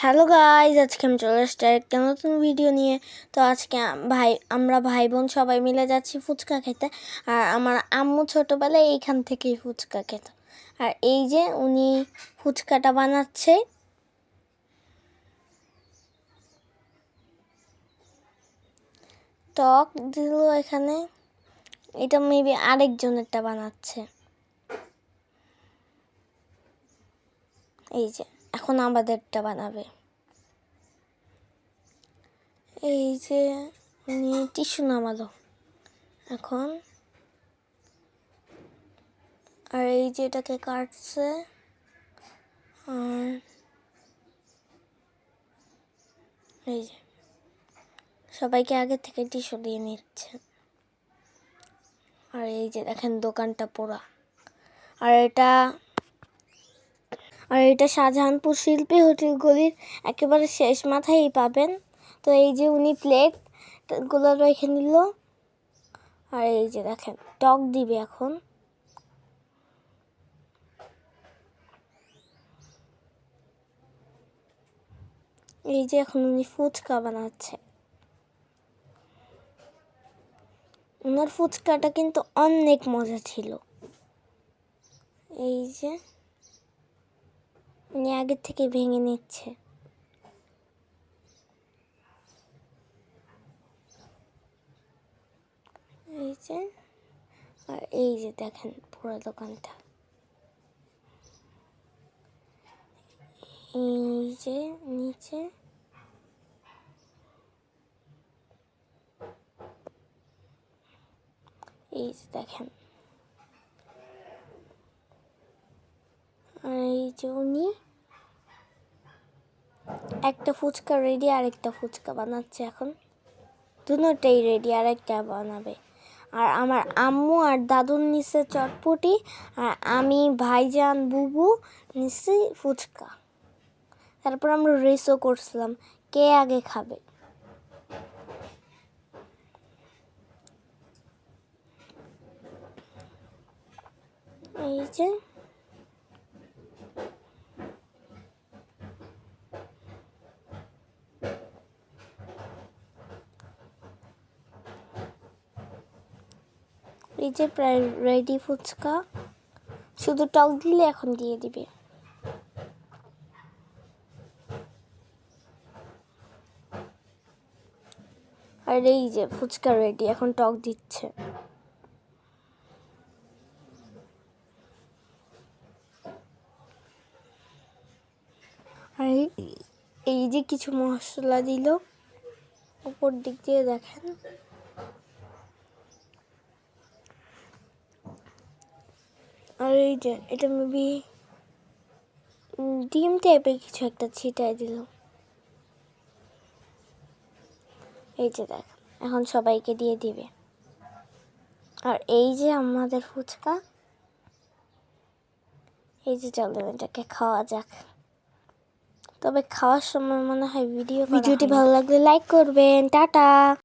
Hello guys, আজকে আমি চলে আসছি একটা নতুন ভিডিও নিয়ে। তো আজকে আমরা ভাই বোন সবাই মিলে যাচ্ছি ফুচকা খেতে। আর আমার আম্মু ছোটোবেলায় এইখান থেকেই ফুচকা খেত। আর এই যে উনি ফুচকাটা বানাচ্ছে। টক দিল এখানে, এটা মেবি আরেকজনেরটা বানাচ্ছে। এই যে এখন আমাদেরটা বানাবে। এই যে উনি টিস্যু নামালো এখন। আর এই যে এটাকে কাটছে। আর এই যে সবাইকে আগে থেকে টিস্যু দিয়ে নিচ্ছে। আর এই যে দেখেন দোকানটা পোড়া। আর এটা শাহজাহানপুর শিল্পী হোটেল গলির একেবারে শেষ মাথায়ই পাবেন। তো এই যে উনি প্লেটগুলো রেখে নিল। আর এই যে দেখেন টক দিবে এখন। এই যে এখন উনি ফুচকা বানাচ্ছে। ওনার ফুচকাটা কিন্তু অনেক মজা ছিল। এই যে উনি আগের থেকে ভেঙে নিচ্ছে। এই যে আর এই যে দেখেন পুরো দোকানটা। এই যে নিচে এই যে দেখেন। আর এই যে উনি একটা ফুচকা রেডি, আরেকটা ফুচকা বানাচ্ছে এখন। দুটোটাই রেডি, আরেকটা বানাবে। আর আমার আম্মু আর দাদুর নিচে চটপটি, আর আমি ভাইজান বুবু নিচে ফুচকা। তারপর আমরা রেসও করছিলাম কে আগে খাবে। এই যে এই যে প্রায় রেডি ফুচকা, শুধু টক দিলে এখন দিয়ে দিবে। আর এই যে ফুচকা রেডি, এখন টক দিচ্ছে। আর এই যে কিছু মশলা দিল উপর দিক দিয়ে দেখেন। আর এই যে এটা মেবি ডিম টাইপের কিছু একটা ছিটাই দিল। এই যে দেখ এখন সবাইকে দিয়ে দিবে। আর এই যে আমাদের ফুচকা। এই যে চলেন এটাকে খাওয়া যাক। তবে খাওয়ার সময় মনে হয় ভিডিওটি ভালো লাগলে লাইক করবেন। টাটা।